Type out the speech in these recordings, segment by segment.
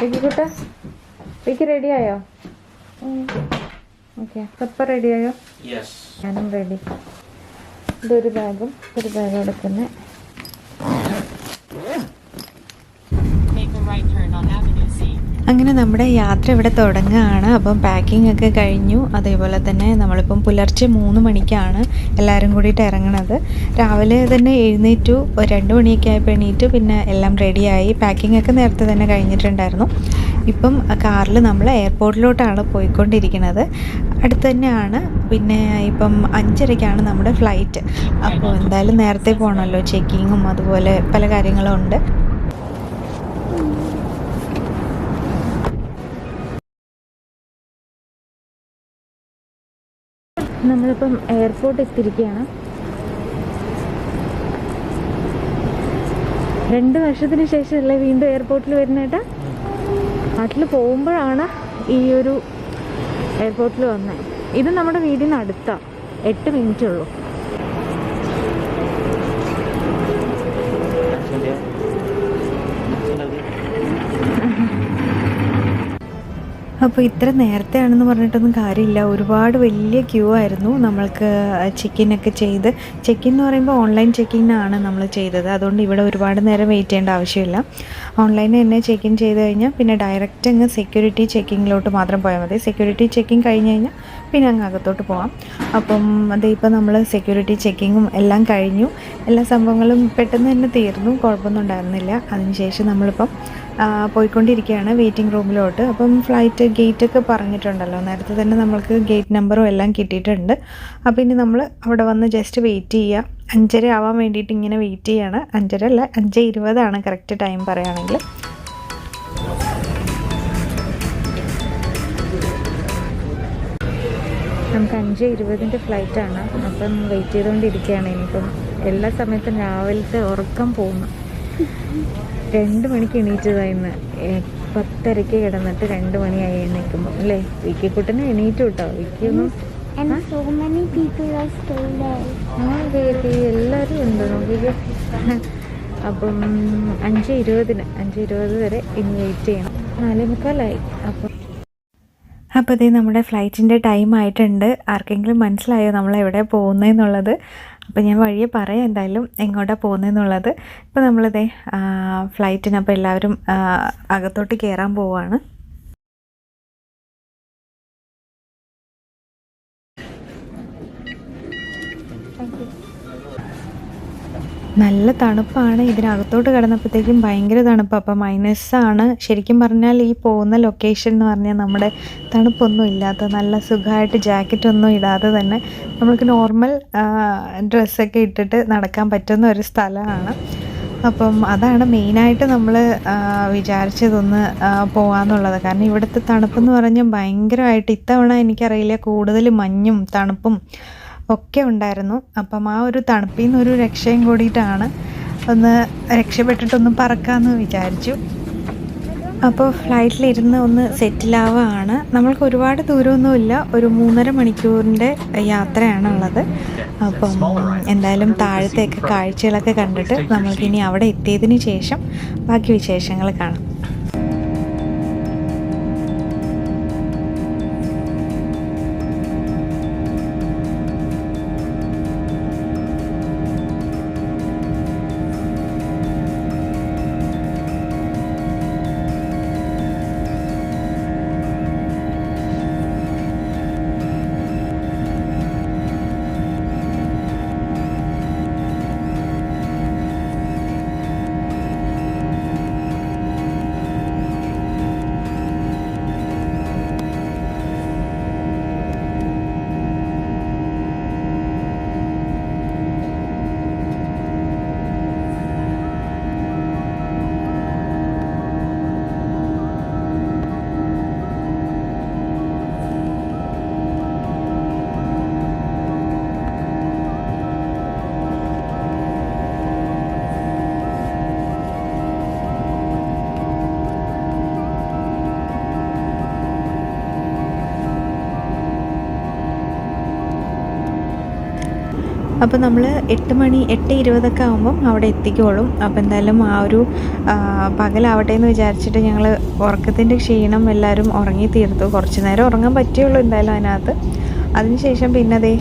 വിക്കിക്കുട്ട വിക്കി റെഡിയായോ? ഓക്കെ, കപ്പ റെഡിയായോ? ഞാനും റെഡി. ഇതൊരു ബാഗും ഒരു ബാഗും എടുക്കുന്നത്. അങ്ങനെ നമ്മുടെ യാത്ര ഇവിടെ തുടങ്ങുകയാണ്. അപ്പം പാക്കിംഗ് ഒക്കെ കഴിഞ്ഞു. അതേപോലെ തന്നെ നമ്മളിപ്പം പുലർച്ചെ 3 മണിക്കാണ് എല്ലാവരും കൂടിയിട്ട് ഇറങ്ങണത്. രാവിലെ തന്നെ എഴുന്നേറ്റു, 2 മണിയൊക്കെ ആയപ്പോൾ എണീറ്റു. പിന്നെ എല്ലാം റെഡിയായി. പാക്കിംഗ് ഒക്കെ നേരത്തെ തന്നെ കഴിഞ്ഞിട്ടുണ്ടായിരുന്നു. ഇപ്പം കാറിൽ നമ്മൾ എയർപോർട്ടിലോട്ടാണ് പോയിക്കൊണ്ടിരിക്കുന്നത്. അടുത്ത് തന്നെയാണ്. പിന്നെ ഇപ്പം 5:30ക്കാണ് നമ്മുടെ ഫ്ലൈറ്റ്. അപ്പോൾ എന്തായാലും നേരത്തെ പോകണമല്ലോ, ചെക്കിങ്ങും അതുപോലെ പല കാര്യങ്ങളും ഉണ്ട്. നമ്മളിപ്പം എയർപോർട്ട് എത്തിയിരിക്കുകയാണ്. 2 വർഷത്തിന് ശേഷമല്ലേ വീണ്ടും എയർപോർട്ടിൽ വരുന്നേട്ടാ. നാട്ടിൽ പോകുമ്പോഴാണ് ഈ ഒരു എയർപോർട്ടിൽ വന്നത്. ഇത് നമ്മുടെ വീടിന് അടുത്താണ്, 8 മിനിറ്റേ ഉള്ളൂ. അപ്പോൾ ഇത്ര നേരത്തെ ആണെന്ന് പറഞ്ഞിട്ടൊന്നും കാര്യമില്ല. ഒരുപാട് വലിയ ക്യൂ ആയിരുന്നു. നമ്മൾക്ക് ചെക്കിനൊക്കെ ചെയ്ത്, ചെക്കിൻ എന്ന് പറയുമ്പോൾ ഓൺലൈൻ ചെക്കിനാണ് നമ്മൾ ചെയ്തത്. അതുകൊണ്ട് ഇവിടെ ഒരുപാട് നേരം വെയിറ്റ് ചെയ്യേണ്ട ആവശ്യമില്ല. ഓൺലൈനിൽ തന്നെ ചെക്കിൻ ചെയ്ത് കഴിഞ്ഞാൽ പിന്നെ ഡയറക്റ്റ് അങ്ങ് സെക്യൂരിറ്റി ചെക്കിങ്ങിലോട്ട് മാത്രം പോയാൽ മതി. സെക്യൂരിറ്റി ചെക്കിങ് കഴിഞ്ഞ് കഴിഞ്ഞാൽ പിന്നെ അങ്ങ് അകത്തോട്ട് പോകാം. അപ്പം അതിപ്പോൾ നമ്മൾ സെക്യൂരിറ്റി ചെക്കിങ്ങും എല്ലാം കഴിഞ്ഞു. എല്ലാ സംഭവങ്ങളും പെട്ടെന്ന് തന്നെ തീർന്നു, കുഴപ്പമൊന്നും ഉണ്ടായിരുന്നില്ല. അതിനുശേഷം നമ്മളിപ്പം പോയിക്കൊണ്ടിരിക്കുകയാണ് വെയിറ്റിംഗ് റൂമിലോട്ട്. അപ്പം ഫ്ലൈറ്റ് ഗേറ്റൊക്കെ പറഞ്ഞിട്ടുണ്ടല്ലോ, നേരത്തെ തന്നെ നമ്മൾക്ക് ഗേറ്റ് നമ്പറും എല്ലാം കിട്ടിയിട്ടുണ്ട്. അപ്പോൾ ഇനി നമ്മൾ അവിടെ വന്ന് ജസ്റ്റ് വെയിറ്റ് ചെയ്യുക. 5:30 ആവാൻ വേണ്ടിയിട്ട് ഇങ്ങനെ വെയിറ്റ് ചെയ്യാണ്. 5:30 അല്ല, 5:20 കറക്റ്റ് ടൈം പറയുകയാണെങ്കിൽ. നമുക്ക് 5:20 ഫ്ലൈറ്റാണ്. അപ്പം വെയിറ്റ് ചെയ്തുകൊണ്ടിരിക്കുകയാണ്. ഇനിയിപ്പം എല്ലാ സമയത്തും രാവിലത്തെ ഉറക്കം പോകുന്നു. 2 മണിക്ക് എണീറ്റതായിന്ന്. 10:30 കിടന്നിട്ട് 2 മണിയായി എണീക്കുമ്പോൾ അല്ലേ. വിക്കിക്കുട്ടനെ എണീറ്റു കേട്ടോ. വിക്കിയൊന്നും എല്ലാവരും ഉണ്ട് നോക്കിക്ക്. അപ്പം 5:20 വരെ ഇനി വെയിറ്റ് ചെയ്യണം. 4:45. അപ്പോൾ ഇതേ നമ്മുടെ ഫ്ലൈറ്റിൻ്റെ ടൈം ആയിട്ടുണ്ട്. ആർക്കെങ്കിലും മനസ്സിലായോ നമ്മൾ എവിടെ പോകുന്നതെന്നുള്ളത്? അപ്പോൾ ഞാൻ വഴിയെ പറയാം എന്തായാലും എങ്ങോട്ടാണ് പോകുന്നതെന്നുള്ളത്. ഇപ്പോൾ നമ്മളിതേ ഫ്ലൈറ്റിന് അപ്പോൾ എല്ലാവരും അകത്തോട്ട് കയറാൻ പോവുകയാണ്. നല്ല തണുപ്പാണ്. ഇതിനകത്തോട്ട് കിടന്നപ്പോഴത്തേക്കും ഭയങ്കര തണുപ്പ്. അപ്പോൾ മൈനസാണ്. ശരിക്കും പറഞ്ഞാൽ ഈ പോകുന്ന ലൊക്കേഷൻ എന്ന് പറഞ്ഞാൽ നമ്മുടെ തണുപ്പൊന്നും ഇല്ലാത്ത, നല്ല സുഖമായിട്ട് ജാക്കറ്റൊന്നും ഇടാതെ തന്നെ നമ്മൾക്ക് നോർമൽ ഡ്രസ്സൊക്കെ ഇട്ടിട്ട് നടക്കാൻ പറ്റുന്ന ഒരു സ്ഥലമാണ്. അപ്പം അതാണ് മെയിനായിട്ട് നമ്മൾ വിചാരിച്ചതൊന്ന് പോകാമെന്നുള്ളത്. കാരണം ഇവിടുത്തെ തണുപ്പെന്ന് പറഞ്ഞാൽ ഭയങ്കരമായിട്ട്, ഇത്തവണ എനിക്കറിയില്ല, കൂടുതൽ മഞ്ഞും തണുപ്പും ഒക്കെ ഉണ്ടായിരുന്നു. അപ്പം ആ ഒരു തണുപ്പിൽ നിന്നൊരു രക്ഷയും കൂടിയിട്ടാണ് ഒന്ന് രക്ഷപ്പെട്ടിട്ടൊന്ന് പറക്കാമെന്ന് വിചാരിച്ചു. അപ്പോൾ ഫ്ലൈറ്റിലിരുന്ന് ഒന്ന് സെറ്റിലാവുകയാണ്. നമ്മൾക്ക് ഒരുപാട് ദൂരമൊന്നുമില്ല, ഒരു 3.5 മണിക്കൂറിൻ്റെ യാത്രയാണുള്ളത്. അപ്പം എന്തായാലും താഴത്തേക്ക് കാഴ്ചകളൊക്കെ കണ്ടിട്ട് നമ്മൾക്കിനി അവിടെ എത്തിയതിന് ശേഷം ബാക്കി വിശേഷങ്ങൾ കാണാം. അപ്പോൾ നമ്മൾ 8:20 ആകുമ്പം അവിടെ എത്തിക്കോളും. അപ്പോൾ എന്തായാലും ആ ഒരു പകലാവട്ടെ എന്ന് വിചാരിച്ചിട്ട് ഞങ്ങൾ ഉറക്കത്തിൻ്റെ ക്ഷീണം എല്ലാവരും ഉറങ്ങി തീർത്തു. കുറച്ച് നേരം ഉറങ്ങാൻ പറ്റുള്ളൂ എന്തായാലും അതിനകത്ത്. അതിനുശേഷം പിന്നെ അതേ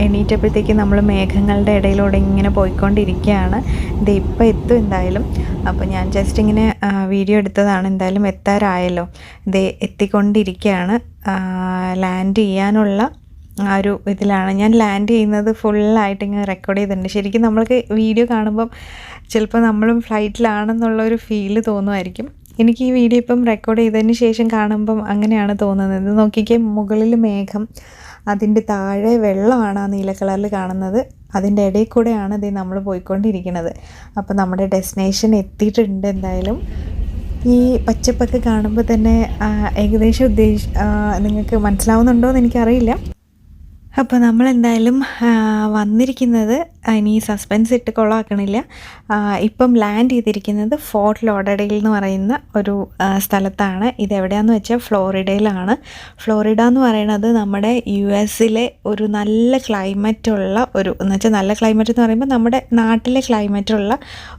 എണീറ്റപ്പോഴത്തേക്ക് നമ്മൾ മേഘങ്ങളുടെ ഇടയിലൂടെ ഇങ്ങനെ പോയിക്കൊണ്ടിരിക്കുകയാണ്. ഇത് ഇപ്പം എത്തും എന്തായാലും. അപ്പോൾ ഞാൻ ജസ്റ്റ് ഇങ്ങനെ വീഡിയോ എടുത്തതാണ്. എന്തായാലും എത്താറായല്ലോ. ഇത് എത്തിക്കൊണ്ടിരിക്കുകയാണ്. ലാൻഡ് ചെയ്യാനുള്ള ആ ഒരു ഇതിലാണ് ഞാൻ ലാൻഡ് ചെയ്യുന്നത്. ഫുള്ളായിട്ട് ഇങ്ങനെ റെക്കോർഡ് ചെയ്തിട്ടുണ്ട്. ശരിക്കും നമ്മൾക്ക് വീഡിയോ കാണുമ്പം ചിലപ്പോൾ നമ്മളും ഫ്ലൈറ്റിലാണെന്നുള്ളൊരു ഫീല് തോന്നുമായിരിക്കും. എനിക്ക് ഈ വീഡിയോ ഇപ്പം റെക്കോർഡ് ചെയ്തതിന് ശേഷം കാണുമ്പം അങ്ങനെയാണ് തോന്നുന്നത്. നോക്കിക്കേ, മുകളിൽ മേഘം, അതിൻ്റെ താഴെ വെള്ളമാണ് ആ നീല കളറിൽ കാണുന്നത്. അതിൻ്റെ ഇടയിൽ കൂടെയാണ് ഇത് നമ്മൾ പോയിക്കൊണ്ടിരിക്കുന്നത്. അപ്പോൾ നമ്മുടെ ഡെസ്റ്റിനേഷൻ എത്തിയിട്ടുണ്ട്. എന്തായാലും ഈ പച്ചപ്പൊക്കെ കാണുമ്പോൾ തന്നെ ഏകദേശം നിങ്ങൾക്ക് മനസ്സിലാവുന്നുണ്ടോ എന്ന് എനിക്കറിയില്ല. അപ്പോൾ നമ്മളെന്തായാലും വന്നിരിക്കുന്നത്, ഇനി സസ്പെൻസ് ഇട്ട് കൊള്ളാക്കണില്ല, ഇപ്പം ലാൻഡ് ചെയ്തിരിക്കുന്നത് ഫോർട്ട് ലോഡർഡെയിൽ എന്ന് പറയുന്ന ഒരു സ്ഥലത്താണ്. ഇതെവിടെയാണെന്ന് വെച്ചാൽ ഫ്ലോറിഡയിലാണ്. ഫ്ലോറിഡ എന്ന് പറയുന്നത് നമ്മുടെ US-ലെ ഒരു നല്ല ക്ലൈമറ്റുള്ള എന്ന് വെച്ചാൽ നല്ല ക്ലൈമറ്റ് എന്ന് പറയുമ്പോൾ നമ്മുടെ നാട്ടിലെ ക്ലൈമറ്റുള്ള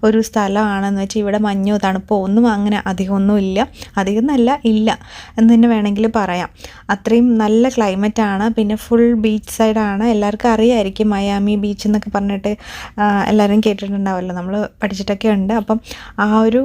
ഒരു സ്ഥലമാണെന്ന് വെച്ചാൽ ഇവിടെ മഞ്ഞോ തണുപ്പോ ഒന്നും അങ്ങനെ അധികമൊന്നുമില്ല. അധികം എന്നല്ല, ഇല്ല എന്ന് തന്നെ വേണമെങ്കിൽ പറയാം. അത്രയും നല്ല ക്ലൈമറ്റാണ്. പിന്നെ ഫുൾ ബീച്ച് സൈഡാണ്. എല്ലാവർക്കും അറിയാമായിരിക്കും മയാമി ബീച്ച് എന്നൊക്കെ പറഞ്ഞിട്ട് എല്ലാവരും കേട്ടിട്ടുണ്ടാവുമല്ലോ, നമ്മൾ പഠിച്ചിട്ടൊക്കെ ഉണ്ട്. അപ്പം ആ ഒരു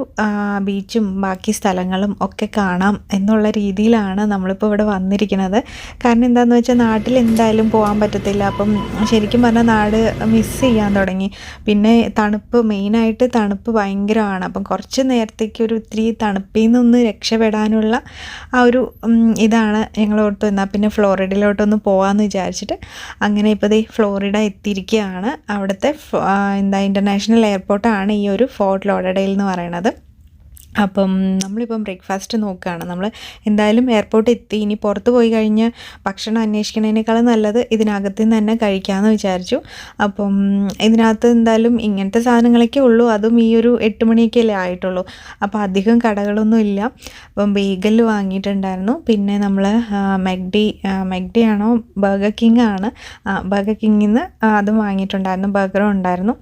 ബീച്ചും ബാക്കി സ്ഥലങ്ങളും ഒക്കെ കാണാം എന്നുള്ള രീതിയിലാണ് നമ്മളിപ്പോൾ ഇവിടെ വന്നിരിക്കുന്നത്. കാരണം എന്താണെന്ന് വെച്ചാൽ നാട്ടിൽ എന്തായാലും പോകാൻ പറ്റത്തില്ല. അപ്പം ശരിക്കും പറഞ്ഞാൽ നാട് മിസ് ചെയ്യാൻ തുടങ്ങി. പിന്നെ തണുപ്പ്, മെയിനായിട്ട് തണുപ്പ് ഭയങ്കരമാണ്. അപ്പം കുറച്ച് നേരത്തേക്ക് ഒരു ഇത്തിരി തണുപ്പിൽ നിന്നൊന്ന് രക്ഷപ്പെടാനുള്ള ആ ഒരു ഇതാണ് ഞങ്ങൾ ഓർത്തു. എന്നാൽ പിന്നെ ഫ്ലോറിഡയിലോട്ടൊന്ന് പോകാമെന്ന് വിചാരിച്ചിട്ട് അങ്ങനെ ഇപ്പോൾ ദേ ഫ്ലോറിഡ എത്തിയിരിക്കുകയാണ്. അവിടുത്തെ ഇൻ്റർനാഷണൽ എയർപോർട്ടാണ് ഈ ഒരു ഫോർട്ട് ലോഡർഡെയിൽ എന്ന് പറയുന്നത്. അപ്പം നമ്മളിപ്പം ബ്രേക്ക്ഫാസ്റ്റ് നോക്കുകയാണ്. നമ്മൾ എന്തായാലും എയർപോർട്ട് എത്തി. ഇനി പുറത്ത് പോയി കഴിഞ്ഞ് ഭക്ഷണം അന്വേഷിക്കുന്നതിനേക്കാളും നല്ലത് ഇതിനകത്ത് നിന്ന് തന്നെ കഴിക്കാമെന്ന് വിചാരിച്ചു. അപ്പം ഇതിനകത്ത് എന്തായാലും ഇങ്ങനത്തെ സാധനങ്ങളൊക്കെ ഉള്ളൂ. അതും ഈ ഒരു 8 മണിയൊക്കെ അല്ലേ ആയിട്ടുള്ളൂ. അപ്പോൾ അധികം കടകളൊന്നും ഇല്ല. അപ്പം ബേഗൽ വാങ്ങിയിട്ടുണ്ടായിരുന്നു. പിന്നെ നമ്മൾ മെഗ്ഡി ആണോ ബർഗർ കിങ് ആണ്, ബർഗർ കിങ്ങിൽ നിന്ന് അതും വാങ്ങിയിട്ടുണ്ടായിരുന്നു. ബർഗറും ഉണ്ടായിരുന്നു.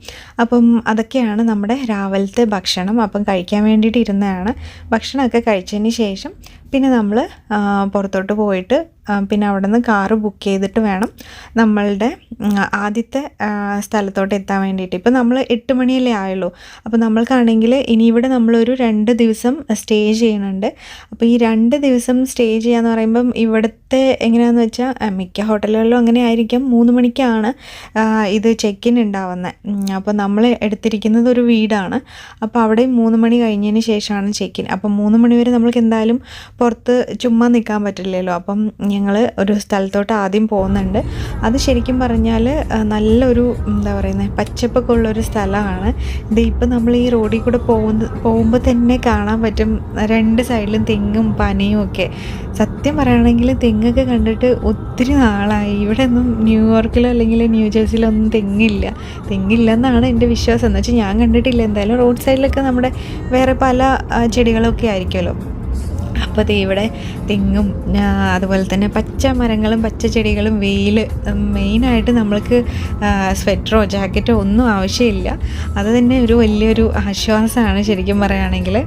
അപ്പം അതൊക്കെയാണ് നമ്മുടെ രാവിലത്തെ ഭക്ഷണം. അപ്പം കഴിക്കാൻ വേണ്ടിയിട്ട് ഭക്ഷണമൊക്കെ കഴിച്ചതിന് ശേഷം പിന്നെ നമ്മൾ പുറത്തോട്ട് പോയിട്ട് പിന്നെ അവിടെ നിന്ന് കാറ് ബുക്ക് ചെയ്തിട്ട് വേണം നമ്മളുടെ ആദ്യത്തെ സ്ഥലത്തോട്ട് എത്താൻ വേണ്ടിയിട്ട്. ഇപ്പം നമ്മൾ 8 മണിയല്ലേ ആയുള്ളൂ. അപ്പോൾ നമ്മൾക്കാണെങ്കിൽ ഇനി ഇവിടെ നമ്മളൊരു 2 ദിവസം സ്റ്റേ ചെയ്യുന്നുണ്ട്. അപ്പോൾ ഈ 2 ദിവസം സ്റ്റേ ചെയ്യാന്ന് പറയുമ്പം ഇവിടുത്തെ എങ്ങനെയാണെന്ന് വെച്ചാൽ മിക്ക ഹോട്ടലുകളിലും അങ്ങനെ ആയിരിക്കും 3 മണിക്കാണ് ഇത് ചെക്ക് ഇൻ ഉണ്ടാവുന്നത്. അപ്പോൾ നമ്മൾ എടുത്തിരിക്കുന്നത് ഒരു വീടാണ്. അപ്പോൾ അവിടെ 3 മണി കഴിഞ്ഞതിന് ശേഷമാണ് ചെക്ക് ഇൻ. അപ്പം 3 മണി വരെ നമ്മൾക്ക് എന്തായാലും പുറത്ത് ചുമ്മാ നിൽക്കാൻ പറ്റില്ലല്ലോ. അപ്പം ഞങ്ങൾ ഒരു സ്ഥലത്തോട്ട് ആദ്യം പോകുന്നുണ്ട്. അത് ശരിക്കും പറഞ്ഞാൽ നല്ലൊരു എന്താ പറയുന്നത് പച്ചപ്പൊക്കെ ഉള്ളൊരു സ്ഥലമാണ്. ഇത് ഇപ്പം നമ്മൾ ഈ റോഡിൽ കൂടെ പോകുമ്പോൾ തന്നെ കാണാൻ പറ്റും 2 സൈഡിലും തെങ്ങും പനയും ഒക്കെ. സത്യം പറയുകയാണെങ്കിൽ തെങ്ങൊക്കെ കണ്ടിട്ട് ഒത്തിരി നാളായി. ഇവിടെ ഒന്നും ന്യൂയോർക്കിലോ അല്ലെങ്കിൽ ന്യൂജേഴ്സിയിലോ ഒന്നും തെങ്ങില്ലെന്നാണ് എൻ്റെ വിശ്വാസം. എന്ന് വെച്ചാൽ ഞാൻ കണ്ടിട്ടില്ല. എന്തായാലും റോഡ് സൈഡിലൊക്കെ നമ്മുടെ വേറെ പല ചെടികളൊക്കെ ആയിരിക്കുമല്ലോ. അപ്പോൾ ഇവിടെ തെങ്ങും അതുപോലെ തന്നെ പച്ച മരങ്ങളും പച്ച ചെടികളും, വെയിൽ, മെയിനായിട്ട് നമ്മൾക്ക് സ്വെറ്ററോ ജാക്കറ്റോ ഒന്നും ആവശ്യമില്ല. അത് തന്നെ ഒരു വലിയൊരു ആശ്വാസമാണ് ശരിക്കും പറയുകയാണെങ്കിൽ.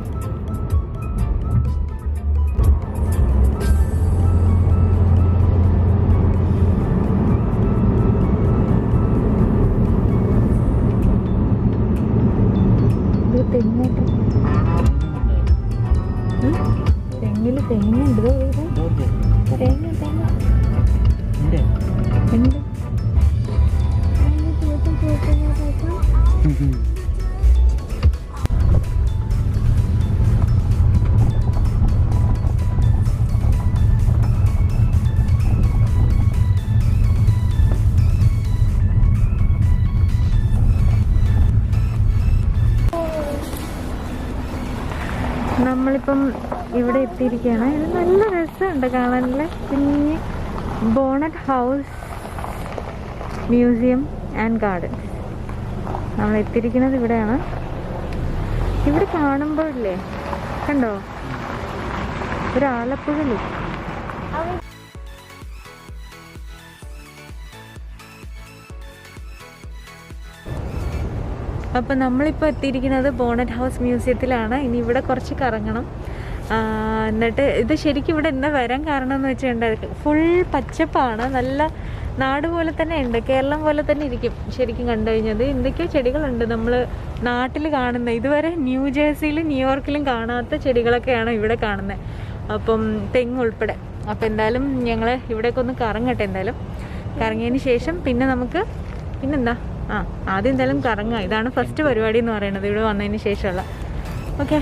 തെങ്ങുണ്ട് നമ്മളിപ്പം ഇവിടെ എത്തിയിരിക്കുകയാണ്. ഇത് നല്ല രസമുണ്ട് കാണാനല്ലേ. കുഞ്ഞ് bonnet house museum and gardens. നമ്മൾ എത്തിയിരിക്കുന്നത് ഇവിടെയാണ്. ഇവിടെ കാണുമ്പോൾ ഇല്ലേ, കണ്ടോ, ഒരു ആലപ്പുഴ ലുക്ക്. അപ്പോൾ നമ്മളിപ്പോൾ എത്തിയിരിക്കുന്നത് ബോണറ്റ് ഹൗസ് മ്യൂസിയത്തിലാണ്. ഇനി ഇവിടെ കുറച്ച് കറങ്ങണം. എന്നിട്ട് ഇത് ശരിക്കും ഇവിടെ എന്താ വരാൻ കാരണം എന്ന് വെച്ചിട്ടുണ്ടെങ്കിൽ ഫുൾ പച്ചപ്പാണ്, നല്ല നാട് പോലെ തന്നെ ഉണ്ട്, കേരളം പോലെ തന്നെ ഇരിക്കും ശരിക്കും കണ്ടു കഴിഞ്ഞത്. എന്തൊക്കെയോ ചെടികളുണ്ട് നമ്മൾ നാട്ടിൽ കാണുന്നത്, ഇതുവരെ ന്യൂജേഴ്സിയിലും ന്യൂയോർക്കിലും കാണാത്ത ചെടികളൊക്കെയാണ് ഇവിടെ കാണുന്നത്. അപ്പം തെങ്ങ് ഉൾപ്പെടെ. അപ്പോൾ എന്തായാലും ഞങ്ങൾ ഇവിടേക്ക് ഒന്ന് കറങ്ങട്ടെ. എന്തായാലും കറങ്ങിയതിന് ശേഷം പിന്നെ നമുക്ക് പിന്നെന്താ ആദ്യം എന്തായാലും കറങ്ങാം. ഇതാണ് ഫസ്റ്റ് പരിപാടി എന്ന് പറയുന്നത് ഇവിടെ വന്നതിന് ശേഷമുള്ള. ഓക്കെ.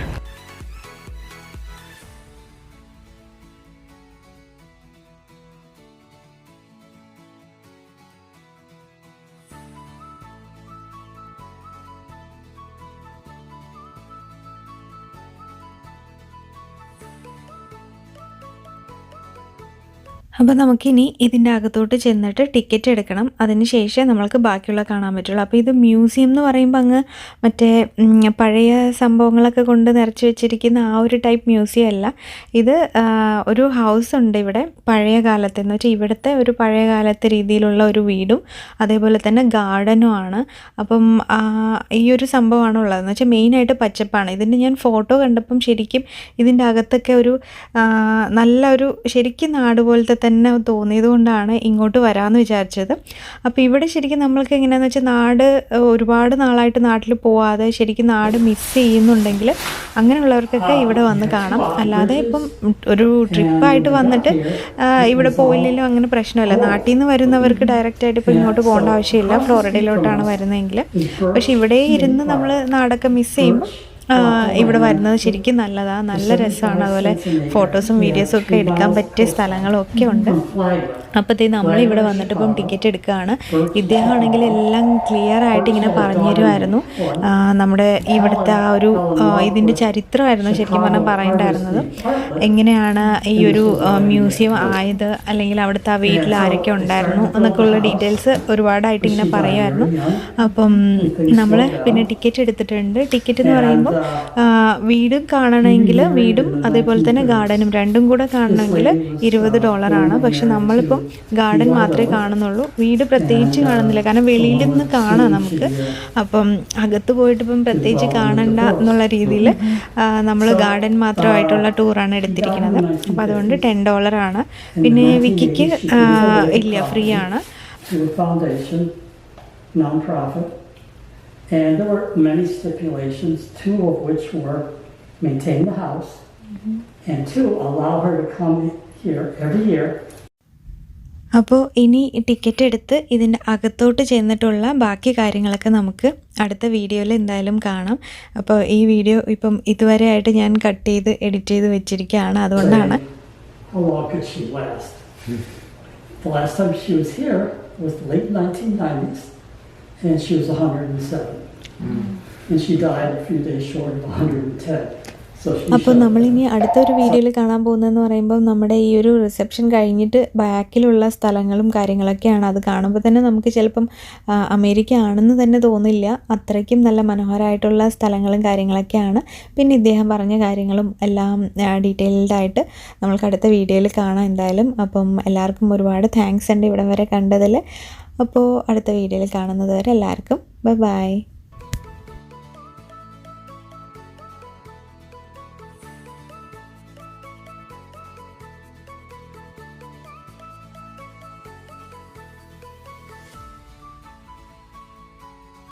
അപ്പോൾ നമുക്കിനി ഇതിൻ്റെ അകത്തോട്ട് ചെന്നിട്ട് ടിക്കറ്റ് എടുക്കണം. അതിന് ശേഷം നമ്മൾക്ക് ബാക്കിയുള്ള കാണാൻ പറ്റുള്ളൂ. അപ്പോൾ ഇത് മ്യൂസിയം എന്ന് പറയുമ്പോൾ അങ്ങ് മറ്റേ പഴയ സംഭവങ്ങളൊക്കെ കൊണ്ട് നിറച്ച് വെച്ചിരിക്കുന്ന ആ ഒരു ടൈപ്പ് മ്യൂസിയം അല്ല. ഇത് ഒരു ഹൗസ് ഉണ്ട് ഇവിടെ പഴയ കാലത്ത്, എന്ന് വെച്ചാൽ ഇവിടുത്തെ ഒരു പഴയ കാലത്തെ രീതിയിലുള്ള ഒരു വീടും അതേപോലെ തന്നെ ഗാർഡനും ആണ്. അപ്പം ഈ ഒരു സംഭവമാണ് ഉള്ളതെന്ന് വെച്ചാൽ മെയിനായിട്ട് പച്ചപ്പാണ്. ഇതിൻ്റെ ഞാൻ ഫോട്ടോ കണ്ടപ്പം ശരിക്കും ഇതിൻ്റെ അകത്തൊക്കെ ഒരു നല്ലൊരു ശരിക്കും നാട് പോലത്തെ തന്നെ തോന്നിയത് കൊണ്ടാണ് ഇങ്ങോട്ട് വരാമെന്ന് വിചാരിച്ചത്. അപ്പോൾ ഇവിടെ ശരിക്കും നമ്മൾക്ക് എങ്ങനെയാണെന്ന് വെച്ചാൽ നാട് ഒരുപാട് നാളായിട്ട് നാട്ടിൽ പോവാതെ ശരിക്കും നാട് മിസ് ചെയ്യുന്നുണ്ടെങ്കിൽ അങ്ങനെയുള്ളവർക്കൊക്കെ ഇവിടെ വന്ന് കാണാം. അല്ലാതെ ഇപ്പം ഒരു ട്രിപ്പായിട്ട് വന്നിട്ട് ഇവിടെ പോയില്ലെങ്കിലും അങ്ങനെ പ്രശ്നമില്ല. നാട്ടിൽ നിന്ന് വരുന്നവർക്ക് ഡയറക്റ്റായിട്ട് ഇപ്പോൾ ഇങ്ങോട്ട് പോകേണ്ട ആവശ്യമില്ല, ഫ്ലോറിഡയിലോട്ടാണ് വരുന്നതെങ്കിൽ. പക്ഷെ ഇവിടെ ഇരുന്ന് നമ്മൾ നാടൊക്കെ മിസ് ചെയ്യുമ്പോൾ ഇവിടെ വരുന്നത് ശരിക്കും നല്ലതാണ്, നല്ല രസമാണ്. അതുപോലെ ഫോട്ടോസും വീഡിയോസും ഒക്കെ എടുക്കാൻ പറ്റിയ സ്ഥലങ്ങളും ഒക്കെ ഉണ്ട്. അപ്പോഴത്തേ നമ്മളിവിടെ വന്നിട്ട് ഇപ്പം ടിക്കറ്റ് എടുക്കുകയാണ്. ഇദ്ദേഹമാണെങ്കിൽ എല്ലാം ക്ലിയർ ആയിട്ട് ഇങ്ങനെ പറഞ്ഞു തരുമായിരുന്നു. നമ്മുടെ ഇവിടുത്തെ ആ ഒരു ഇതിൻ്റെ ചരിത്രമായിരുന്നു ശരിക്കും പറഞ്ഞാൽ പറയേണ്ടായിരുന്നത്. എങ്ങനെയാണ് ഈ ഒരു മ്യൂസിയം ആയത്, അല്ലെങ്കിൽ അവിടുത്തെ ആ വീട്ടിൽ ആരൊക്കെ ഉണ്ടായിരുന്നു എന്നൊക്കെയുള്ള ഡീറ്റെയിൽസ് ഒരുപാടായിട്ട് ഇങ്ങനെ പറയുമായിരുന്നു. അപ്പം നമ്മൾ പിന്നെ ടിക്കറ്റ് എടുത്തിട്ടുണ്ട്. ടിക്കറ്റ് എന്ന് പറയുമ്പോൾ വീടും കാണണമെങ്കിൽ വീടും അതേപോലെ തന്നെ ഗാർഡനും രണ്ടും കൂടെ കാണണമെങ്കിൽ $20. പക്ഷെ നമ്മളിപ്പം ഗാർഡൻ മാത്രമേ കാണുന്നുള്ളൂ, വീട് പ്രത്യേകിച്ച് കാണുന്നില്ല. കാരണം വെളിയിൽ നിന്ന് കാണാം നമുക്ക്. അപ്പം അകത്ത് പോയിട്ട് ഇപ്പം പ്രത്യേകിച്ച് കാണണ്ട എന്നുള്ള രീതിയിൽ നമ്മൾ ഗാർഡൻ മാത്രമായിട്ടുള്ള ടൂറാണ് എടുത്തിരിക്കുന്നത്. അപ്പം അതുകൊണ്ട് $10 ആണ്. പിന്നെ വിക്കിക്ക് ഇല്ല, ഫ്രീ ആണ്. And there were many stipulations, two of which were maintain the house, and two, allow her to come here every year. അപ്പോൾ ഇനി ടിക്കറ്റ് എടുത്ത് ഇതിൻ്റെ അകത്തോട്ട് ചെന്നിട്ടുള്ള ബാക്കി കാര്യങ്ങളൊക്കെ നമുക്ക് അടുത്ത വീഡിയോയിൽ എന്തായാലും കാണാം. അപ്പോൾ ഈ വീഡിയോ ഇപ്പം ഇതുവരെ ആയിട്ട് ഞാൻ കട്ട് ചെയ്ത് എഡിറ്റ് ചെയ്ത് വെച്ചിരിക്കുകയാണ്, അതുകൊണ്ടാണ്. How long could she last? The last time she was here was the late 1990s, and she was 107. And she died a few days short of 110. അപ്പോൾ നമ്മളിനി അടുത്തൊരു വീഡിയോയിൽ കാണാൻ പോകുന്നതെന്ന് പറയുമ്പോൾ നമ്മുടെ ഈ ഒരു റിസപ്ഷൻ കഴിഞ്ഞിട്ട് ബാക്കിലുള്ള സ്ഥലങ്ങളും കാര്യങ്ങളൊക്കെയാണ്. അത് കാണുമ്പോൾ തന്നെ നമുക്ക് ചിലപ്പം അമേരിക്ക ആണെന്ന് തന്നെ തോന്നില്ല, അത്രയ്ക്കും നല്ല മനോഹരമായിട്ടുള്ള സ്ഥലങ്ങളും കാര്യങ്ങളൊക്കെയാണ്. പിന്നെ ഇദ്ദേഹം പറഞ്ഞ കാര്യങ്ങളും എല്ലാം ഡീറ്റെയിൽഡായിട്ട് നമ്മൾക്ക് അടുത്ത വീഡിയോയിൽ കാണാം എന്തായാലും. അപ്പം എല്ലാവർക്കും ഒരുപാട് താങ്ക്സ് ഉണ്ട് ഇവിടം വരെ കണ്ടതിൽ. അപ്പോൾ അടുത്ത വീഡിയോയിൽ കാണുന്നത് വരെ എല്ലാവർക്കും ബൈ ബൈ.